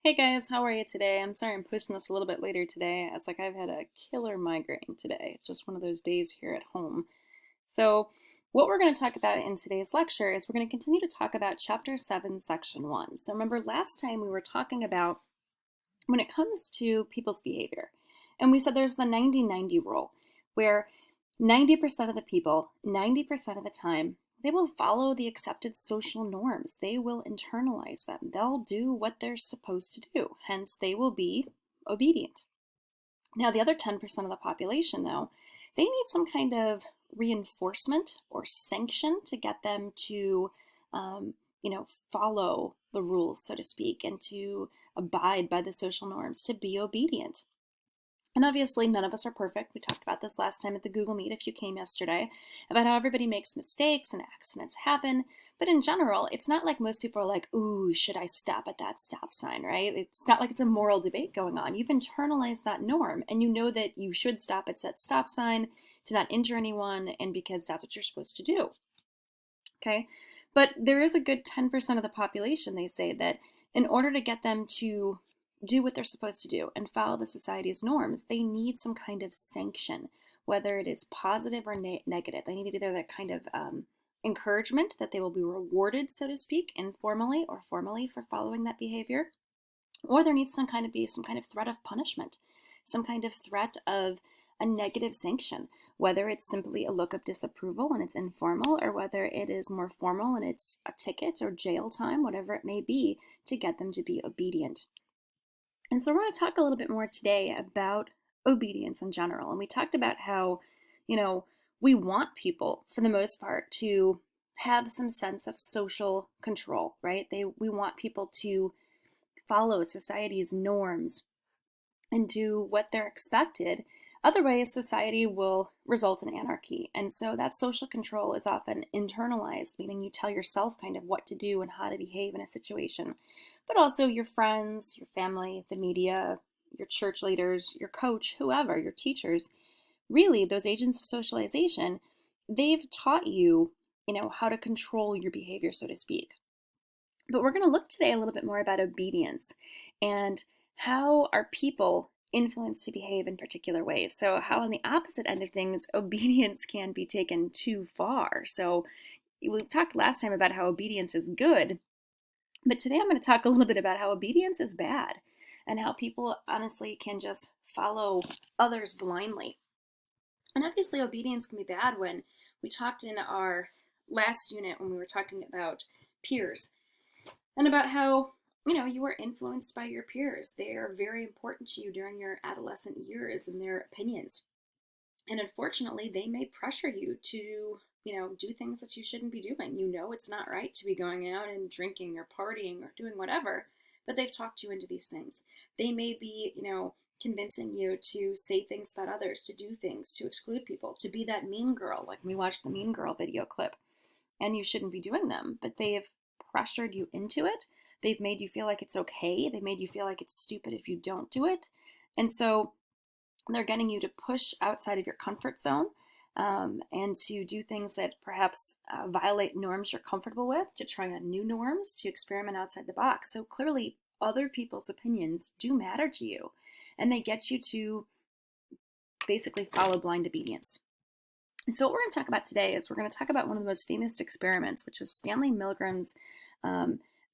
Hey guys, how are you today? I'm sorry I'm posting this a little bit later today. I've had a killer migraine today. It's just one of those days here at home. So, what we're going to talk about in today's lecture is we're going to continue to talk about Chapter 7, Section 1. So, remember last time we were talking about when it comes to people's behavior, and we said there's the 90-90 rule, where 90% of the people, 90% of the time, they will follow the accepted social norms. They will internalize them. They'll do what they're supposed to do. Hence, they will be obedient. Now, the other 10% of the population, though, they need some kind of reinforcement or sanction to get them to, follow the rules, so to speak, and to abide by the social norms, to be obedient. And obviously, none of us are perfect. We talked about this last time at the Google Meet if you came yesterday, about how everybody makes mistakes and accidents happen. But in general, it's not like most people are like, ooh, should I stop at that stop sign, right? It's not like it's a moral debate going on. You've internalized that norm and you know that you should stop at that stop sign to not injure anyone and because that's what you're supposed to do. Okay? But there is a good 10% of the population, they say, that in order to get them to do what they're supposed to do and follow the society's norms, they need some kind of sanction, whether it is positive or negative. They need either that kind of encouragement that they will be rewarded, so to speak, informally or formally for following that behavior, or there needs some kind of threat of punishment, some kind of threat of a negative sanction, whether it's simply a look of disapproval and it's informal, or whether it is more formal and it's a ticket or jail time, whatever it may be, to get them to be obedient. And so we're going to talk a little bit more today about obedience in general. And we talked about how, you know, we want people, for the most part, to have some sense of social control, right? We want people to follow society's norms and do what they're expected. Otherwise, society will result in anarchy. And so that social control is often internalized, meaning you tell yourself kind of what to do and how to behave in a situation. But also your friends, your family, the media, your church leaders, your coach, whoever, your teachers, really those agents of socialization, they've taught you, how to control your behavior, so to speak. But we're going to look today a little bit more about obedience and how are people influenced to behave in particular ways. So, how on the opposite end of things, obedience can be taken too far. So, we talked last time about how obedience is good, but today I'm going to talk a little bit about how obedience is bad and how people honestly can just follow others blindly. And obviously, obedience can be bad when we talked in our last unit when we were talking about peers and about how you are influenced by your peers. They are very important to you during your adolescent years and their opinions, and unfortunately they may pressure you to do things that you shouldn't be doing. It's not right to be going out and drinking or partying or doing whatever, but they've talked you into these things. They may be convincing you to say things about others, to do things, to exclude people, to be that mean girl, like we watched the Mean Girl video clip, and you shouldn't be doing them, but they have pressured you into it. They've made you feel like it's okay. They made you feel like it's stupid if you don't do it. And so they're getting you to push outside of your comfort zone, and to do things that perhaps violate norms you're comfortable with, to try on new norms, to experiment outside the box. So clearly, other people's opinions do matter to you, and they get you to basically follow blind obedience. So what we're going to talk about today is we're going to talk about one of the most famous experiments, which is Stanley Milgram's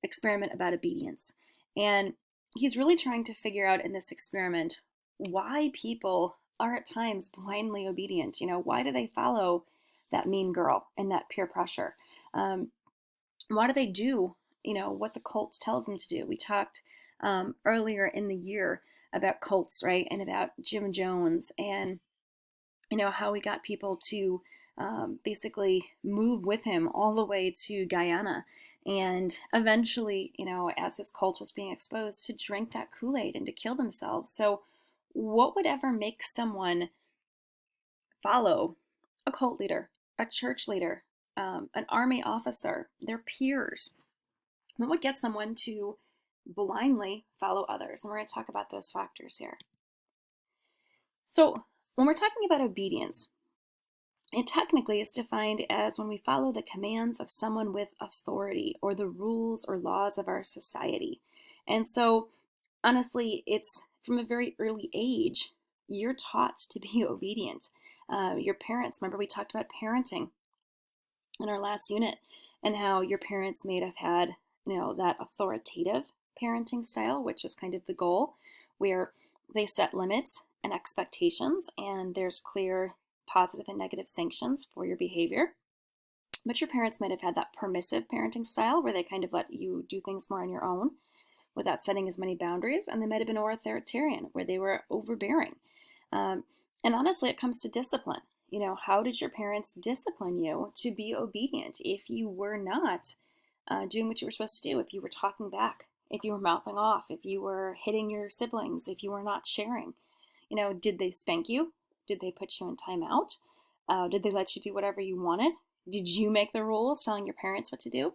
experiment about obedience. And he's really trying to figure out in this experiment why people are at times blindly obedient. Why do they follow that mean girl and that peer pressure? Why do they do, what the cult tells them to do? We talked earlier in the year about cults, right? And about Jim Jones and how he got people to basically move with him all the way to Guyana. And eventually, as his cult was being exposed, to drink that Kool-Aid and to kill themselves. So, what would ever make someone follow a cult leader, a church leader, an army officer, their peers? What would get someone to blindly follow others? And we're going to talk about those factors here. So, when we're talking about obedience, it technically is defined as when we follow the commands of someone with authority or the rules or laws of our society. And so honestly, it's from a very early age, you're taught to be obedient. Your parents, remember we talked about parenting in our last unit, and how your parents may have had, that authoritative parenting style, which is kind of the goal, where they set limits and expectations, and there's clear positive and negative sanctions for your behavior. But your parents might have had that permissive parenting style where they kind of let you do things more on your own without setting as many boundaries. And they might have been authoritarian where they were overbearing. Um, and honestly, it comes to discipline. How did your parents discipline you to be obedient if you were not doing what you were supposed to do, if you were talking back, if you were mouthing off, if you were hitting your siblings, if you were not sharing? Did they spank you? Did they put you in timeout? Did they let you do whatever you wanted? Did you make the rules telling your parents what to do?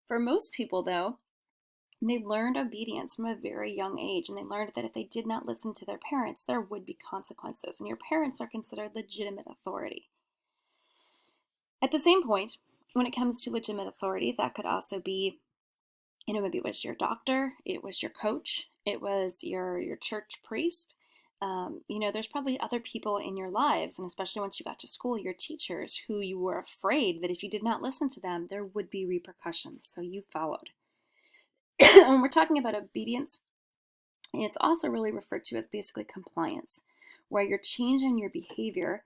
For most people, though, they learned obedience from a very young age, and they learned that if they did not listen to their parents, there would be consequences, and your parents are considered legitimate authority. At the same point, when it comes to legitimate authority, that could also be, maybe it was your doctor, it was your coach, it was your church priest. There's probably other people in your lives, and especially once you got to school, your teachers, who you were afraid that if you did not listen to them, there would be repercussions. So you followed. When we're talking about obedience, it's also really referred to as basically compliance, where you're changing your behavior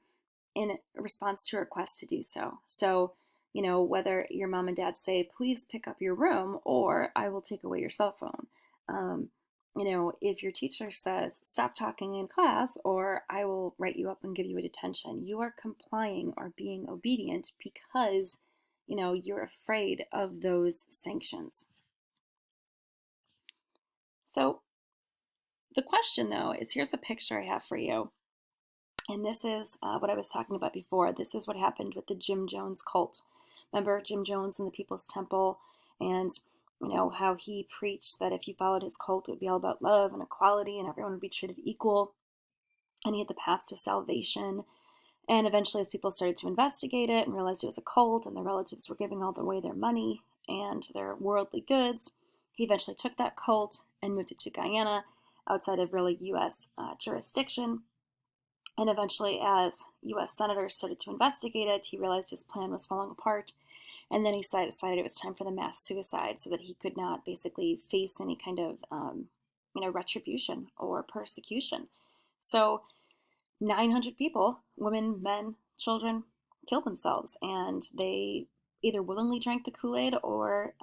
in response to a request to do so. So, whether your mom and dad say, please pick up your room, or I will take away your cell phone. If your teacher says, stop talking in class, or I will write you up and give you a detention, you are complying or being obedient because, you're afraid of those sanctions. So the question, though, is here's a picture I have for you. And this is what I was talking about before. This is what happened with the Jim Jones cult. Remember Jim Jones in the People's Temple, and how he preached that if you followed his cult, it would be all about love and equality and everyone would be treated equal. And he had the path to salvation. And eventually, as people started to investigate it and realized it was a cult and their relatives were giving all away their money and their worldly goods, he eventually took that cult and moved it to Guyana, outside of really U.S. Jurisdiction. And eventually, as U.S. senators started to investigate it, he realized his plan was falling apart. And then he decided it was time for the mass suicide so that he could not basically face any kind of, retribution or persecution. So 900 people, women, men, children, killed themselves. And they either willingly drank the Kool-Aid or,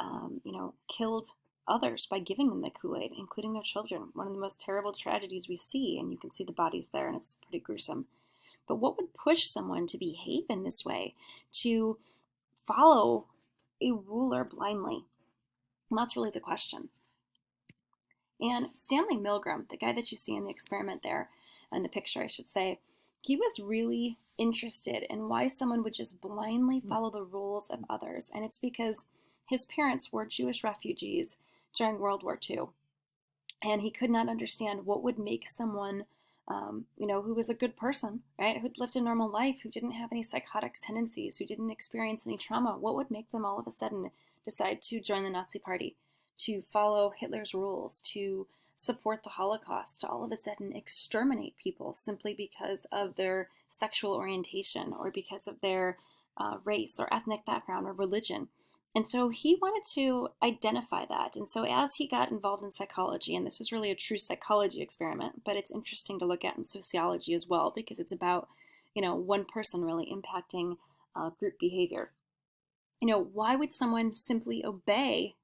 killed others by giving them the Kool-Aid, including their children. One of the most terrible tragedies we see, and you can see the bodies there, and it's pretty gruesome. But what would push someone to behave in this way, to follow a ruler blindly? And that's really the question. And Stanley Milgram, the guy that you see in the experiment there, in the picture, I should say, he was really interested in why someone would just blindly follow the rules of others. And it's because his parents were Jewish refugees during World War II. And he could not understand what would make someone, who was a good person, right, who'd lived a normal life, who didn't have any psychotic tendencies, who didn't experience any trauma, what would make them all of a sudden decide to join the Nazi Party, to follow Hitler's rules, to support the Holocaust, to all of a sudden exterminate people simply because of their sexual orientation or because of their race or ethnic background or religion. And so he wanted to identify that. And so as he got involved in psychology, and this was really a true psychology experiment, but it's interesting to look at in sociology as well, because it's about, one person really impacting group behavior. Why would someone simply obey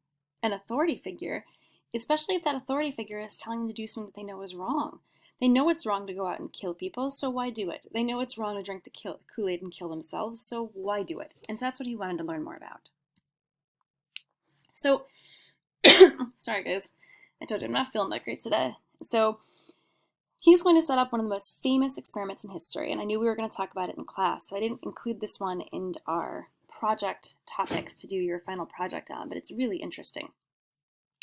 an authority figure, especially if that authority figure is telling them to do something that they know is wrong? They know it's wrong to go out and kill people, so why do it? They know it's wrong to drink the Kool-Aid and kill themselves, so why do it? And so that's what he wanted to learn more about. So, sorry guys, I told you I'm not feeling that great today. So, he's going to set up one of the most famous experiments in history, and I knew we were going to talk about it in class, so I didn't include this one in our project topics to do your final project on, but it's really interesting.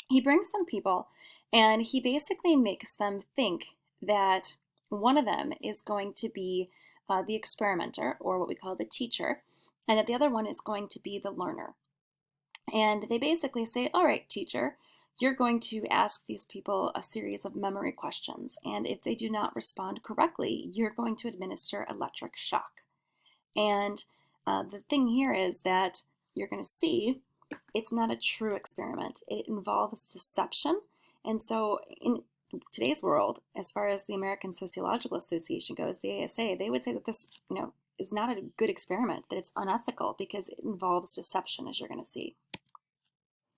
He brings some people, and he basically makes them think that one of them is going to be the experimenter, or what we call the teacher, and that the other one is going to be the learner. And they basically say, all right, teacher, you're going to ask these people a series of memory questions. And if they do not respond correctly, you're going to administer electric shock. And the thing here is that you're going to see it's not a true experiment. It involves deception. And so in today's world, as far as the American Sociological Association goes, the ASA, they would say that this, is not a good experiment, that it's unethical because it involves deception, as you're going to see.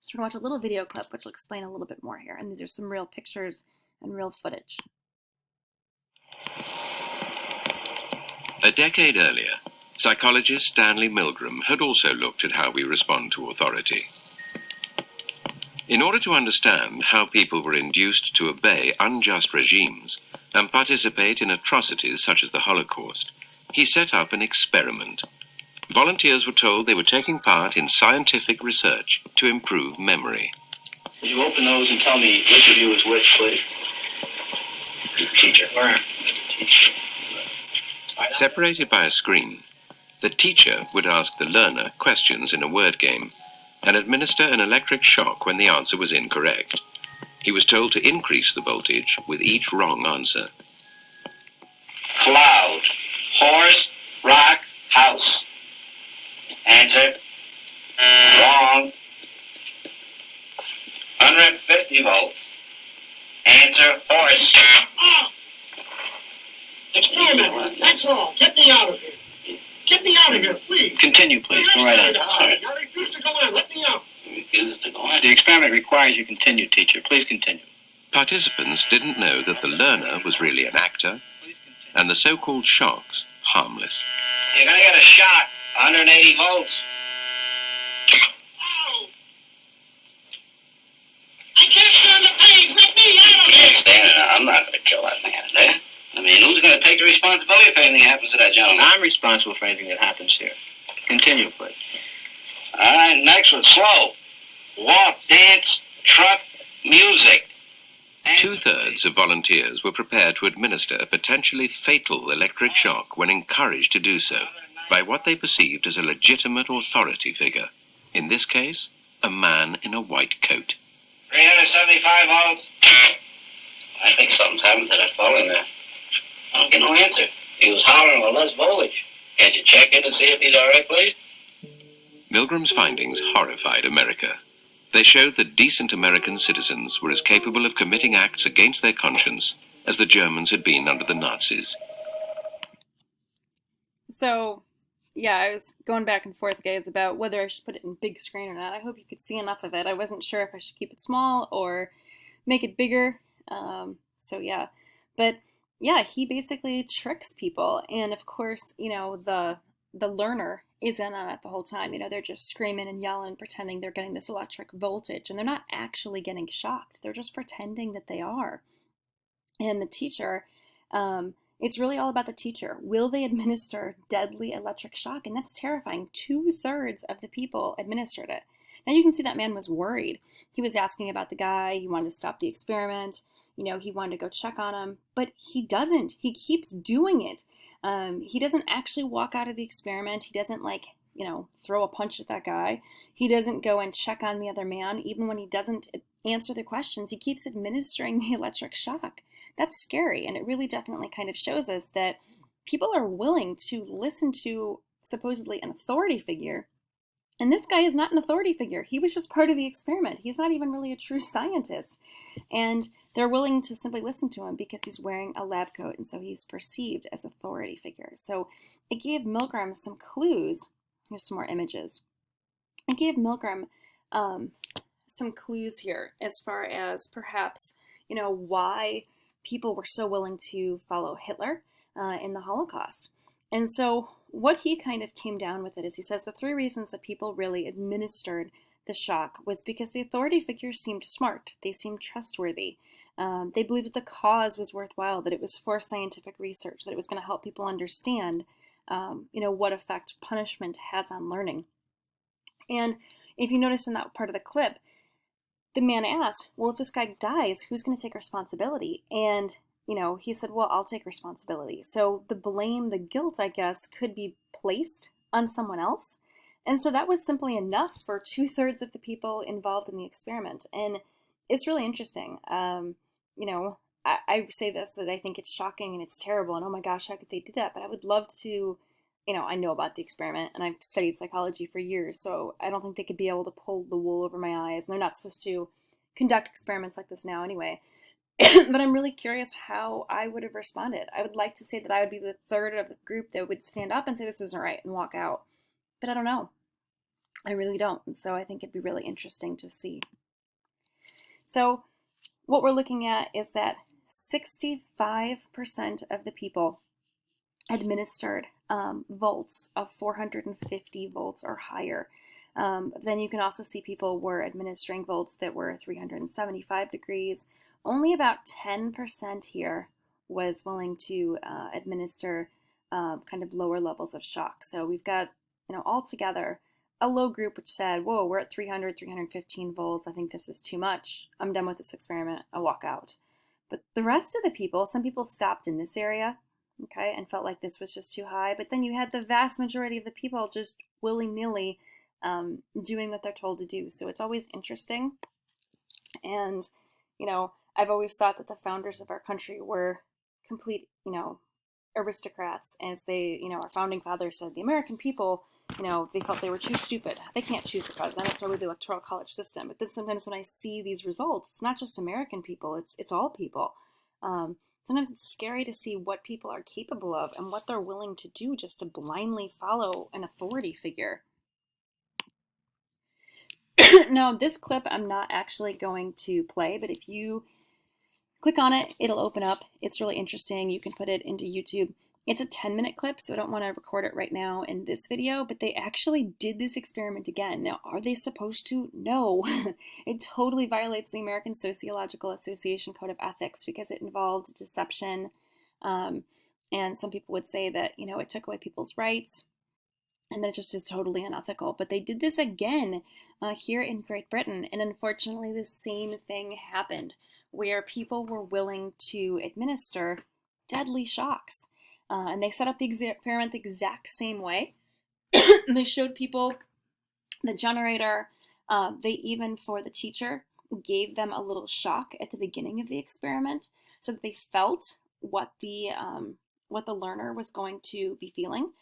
So we're going to watch a little video clip which will explain a little bit more here. And these are some real pictures and real footage. A decade earlier, psychologist Stanley Milgram had also looked at how we respond to authority. In order to understand how people were induced to obey unjust regimes and participate in atrocities such as the Holocaust, he set up an experiment. Volunteers were told they were taking part in scientific research to improve memory. Would you open those and tell me which of you is which, please? Teacher. Where? Teacher. Separated by a screen, the teacher would ask the learner questions in a word game and administer an electric shock when the answer was incorrect. He was told to increase the voltage with each wrong answer. Cloud. Horse. Rock. House. Answer. Wrong. 150 volts. Answer. Horse. Experiment. That's all. Get me out of here. Get me out of here, please. Continue, please. Go right on. I refuse to go on. Let me out. Refuses to go on. The experiment requires you continue, teacher. Please continue. Participants didn't know that the learner was really an actor and the so-called shocks harmless. You're going to get a shock. 180 volts. Ow! I can't stand the pain. Let me out of here. Standing there. I'm not going to kill that man there. I mean, who's going to take the responsibility if anything happens to that gentleman? I'm responsible for anything that happens here. Continue, please. All right, next one. Slow. Walk, dance, truck, music. Two-thirds of volunteers were prepared to administer a potentially fatal electric shock when encouraged to do so by what they perceived as a legitimate authority figure. In this case, a man in a white coat. 375 volts. I think something's happened to that phone in there. I don't get no answer. He was hollering with less voltage. Can't you check in and see if he's all right, please? Milgram's findings horrified America. They showed that decent American citizens were as capable of committing acts against their conscience as the Germans had been under the Nazis. So, yeah, I was going back and forth, guys, about whether I should put it in big screen or not. I hope you could see enough of it. I wasn't sure if I should keep it small or make it bigger. So, yeah. But, yeah, he basically tricks people. And, of course, the learner is in on it the whole time. They're just screaming and yelling, pretending they're getting this electric voltage, and they're not actually getting shocked. They're just pretending that they are. And the teacher, it's really all about the teacher. Will they administer deadly electric shock? And that's terrifying. 2/3 of the people administered it. Now you can see that man was worried. He was asking about the guy. He wanted to stop the experiment. He wanted to go check on him, but he doesn't. He keeps doing it. He doesn't actually walk out of the experiment. He doesn't throw a punch at that guy. He doesn't go and check on the other man. Even when he doesn't answer the questions, he keeps administering the electric shock. That's scary. And it really definitely kind of shows us that people are willing to listen to supposedly an authority figure. And this guy is not an authority figure. He was just part of the experiment. He's not even really a true scientist. And they're willing to simply listen to him because he's wearing a lab coat, and so he's perceived as authority figure. So it gave Milgram some clues. Here's some more images. It gave Milgram some clues here as far as perhaps, why people were so willing to follow Hitler in the Holocaust. And so what he kind of came down with it is he says the 3 reasons that people really administered the shock was because the authority figures seemed smart. They seemed trustworthy. They believed that the cause was worthwhile, that it was for scientific research, that it was going to help people understand, what effect punishment has on learning. And if you notice in that part of the clip, the man asked, well, if this guy dies, who's going to take responsibility? And he said, well, I'll take responsibility. So the blame, the guilt, I guess, could be placed on someone else. And so that was simply enough for 2/3 of the people involved in the experiment. And it's really interesting. You know, I say this, that I think it's shocking and it's terrible, and oh my gosh, how could they do that? But I would love to, you know, I know about the experiment and I've studied psychology for years, so I don't think they could be able to pull the wool over my eyes, and they're not supposed to conduct experiments like this now anyway. But I'm really curious how I would have responded. I would like to say that I would be the third of the group that would stand up and say this isn't right and walk out. But I don't know. I really don't. And so I think it'd be really interesting to see. So what we're looking at is that 65% of the people administered volts of 450 volts or higher. Then you can also see people were administering volts that were 375 degrees. Only about 10% here was willing to administer kind of lower levels of shock. So we've got, you know, altogether a low group which said, whoa, we're at 300, 315 volts. I think this is too much. I'm done with this experiment. I'll walk out. But the rest of the people, some people stopped in this area, okay, and felt like this was just too high. But then you had the vast majority of the people just willy-nilly doing what they're told to do. So it's always interesting. And, you know, I've always thought that the founders of our country were complete, you know, aristocrats, as they, you know, our founding fathers said, the American people, you know, they felt they were too stupid. They can't choose the president. That's why we have the electoral college system. But then sometimes when I see these results, it's not just American people, it's all people. Sometimes it's scary to see what people are capable of and what they're willing to do just to blindly follow an authority figure. Now, this clip I'm not actually going to play, but if you click on it, it'll open up. It's really interesting. You can put it into YouTube. It's a 10-minute clip, so I don't want to record it right now in this video, but they actually did this experiment again. Now, are they supposed to? No. It totally violates the American Sociological Association Code of Ethics because it involved deception. And some people would say that, you know, it took away people's rights, and that it just is totally unethical. But they did this again here in Great Britain, and unfortunately the same thing happened, where people were willing to administer deadly shocks. And they set up the experiment the exact same way. They showed people the generator. They even, for the teacher, gave them a little shock at the beginning of the experiment so that they felt what the learner was going to be feeling.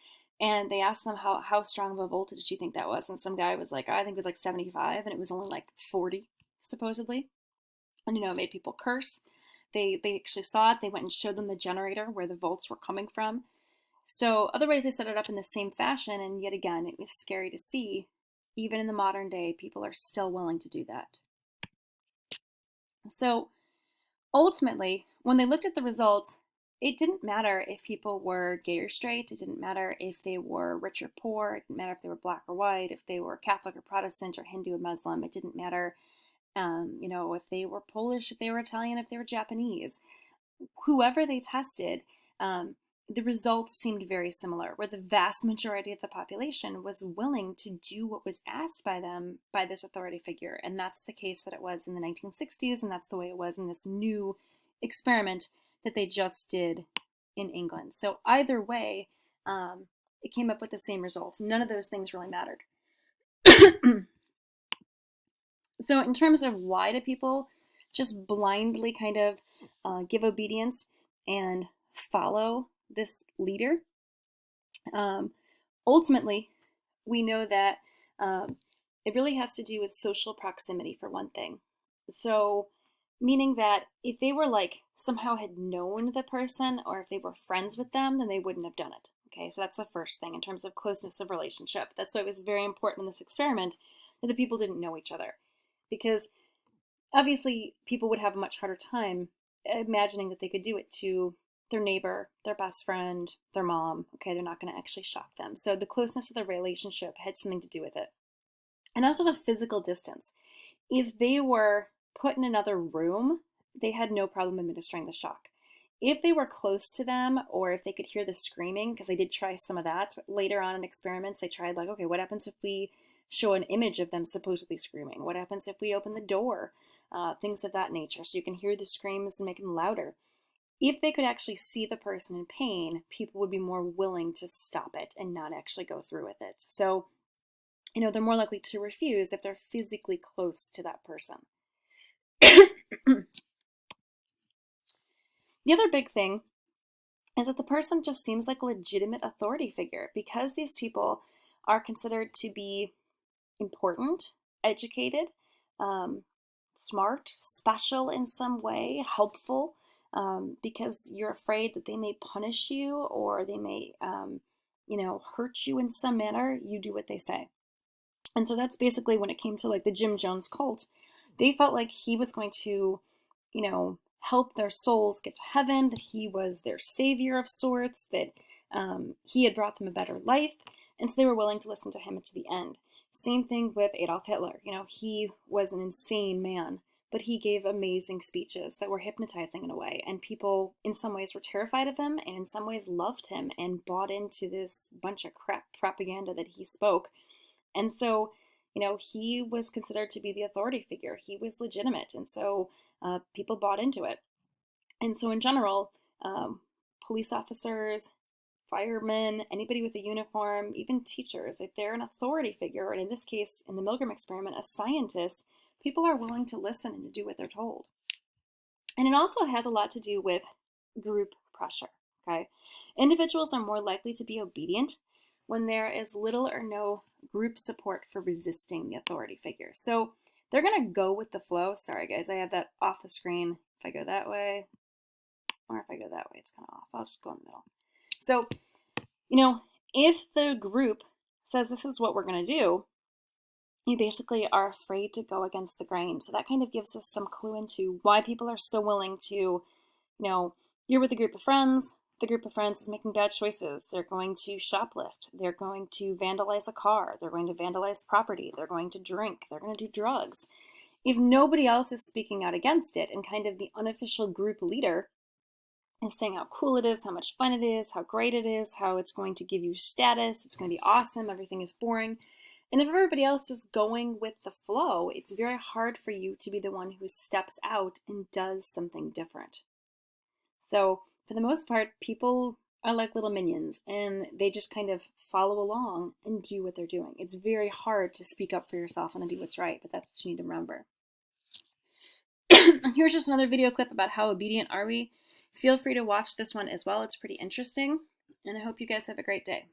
And they asked them how strong of a voltage do you think that was? And some guy was like, I think it was like 75, and it was only like 40, supposedly. And, you know, it made people curse. They actually saw it. They went and showed them the generator where the volts were coming from. So otherwise they set it up in the same fashion, and yet again, it was scary to see. Even in the modern day, people are still willing to do that. So ultimately, when they looked at the results, it didn't matter if people were gay or straight. It didn't matter if they were rich or poor. It didn't matter if they were black or white, if they were Catholic or Protestant or Hindu or Muslim. It didn't matter you know, if they were Polish, if they were Italian, if they were Japanese. Whoever they tested, the results seemed very similar, where the vast majority of the population was willing to do what was asked by them by this authority figure. And that's the case that it was in the 1960s, and that's the way it was in this new experiment that they just did in England. So either way, it came up with the same results. None of those things really mattered. So in terms of why do people just blindly kind of give obedience and follow this leader? Ultimately, we know that it really has to do with social proximity, for one thing. So meaning that if they were like somehow had known the person, or if they were friends with them, then they wouldn't have done it. Okay, so that's the first thing in terms of closeness of relationship. That's why it was very important in this experiment that the people didn't know each other. Because obviously people would have a much harder time imagining that they could do it to their neighbor, their best friend, their mom. Okay, they're not going to actually shock them. So the closeness of the relationship had something to do with it. And also the physical distance. If they were put in another room, they had no problem administering the shock. If they were close to them, or if they could hear the screaming, because they did try some of that later on in experiments, they tried like, okay, what happens if we show an image of them supposedly screaming? What happens if we open the door? Things of that nature. So you can hear the screams and make them louder. If they could actually see the person in pain, people would be more willing to stop it and not actually go through with it. So, you know, they're more likely to refuse if they're physically close to that person. The other big thing is that the person just seems like a legitimate authority figure because these people are considered to be important, educated, smart, special in some way, helpful, because you're afraid that they may punish you or they may, hurt you in some manner. You do what they say. And so that's basically when it came to like the Jim Jones cult. They felt like he was going to, help their souls get to heaven, that he was their savior of sorts, that he had brought them a better life. And so they were willing to listen to him to the end. Same thing with Adolf Hitler. He was an insane man, but he gave amazing speeches that were hypnotizing in a way. And people in some ways were terrified of him and in some ways loved him and bought into this bunch of crap propaganda that he spoke. And so, he was considered to be the authority figure. He was legitimate. And so people bought into it. And so in general, police officers, firemen, anybody with a uniform, even teachers, if they're an authority figure, and in this case, in the Milgram experiment, a scientist, people are willing to listen and to do what they're told. And it also has a lot to do with group pressure, okay? Individuals are more likely to be obedient when there is little or no group support for resisting the authority figure. So they're going to go with the flow. Sorry, guys, I have that off the screen. If I go that way, or if I go that way, it's kind of off. I'll just go in the middle. So, if the group says this is what we're going to do, you basically are afraid to go against the grain. So that kind of gives us some clue into why people are so willing to, you're with a group of friends. The group of friends is making bad choices. They're going to shoplift. They're going to vandalize a car. They're going to vandalize property. They're going to drink. They're going to do drugs. If nobody else is speaking out against it and kind of the unofficial group leader is saying how cool it is, how much fun it is, how great it is, how it's going to give you status, it's going to be awesome, everything is boring. And if everybody else is going with the flow, it's very hard for you to be the one who steps out and does something different. So for the most part, people are like little minions and they just kind of follow along and do what they're doing. It's very hard to speak up for yourself and to do what's right, but that's what you need to remember. Here's just another video clip about how obedient are we. Feel free to watch this one as well. It's pretty interesting, and I hope you guys have a great day.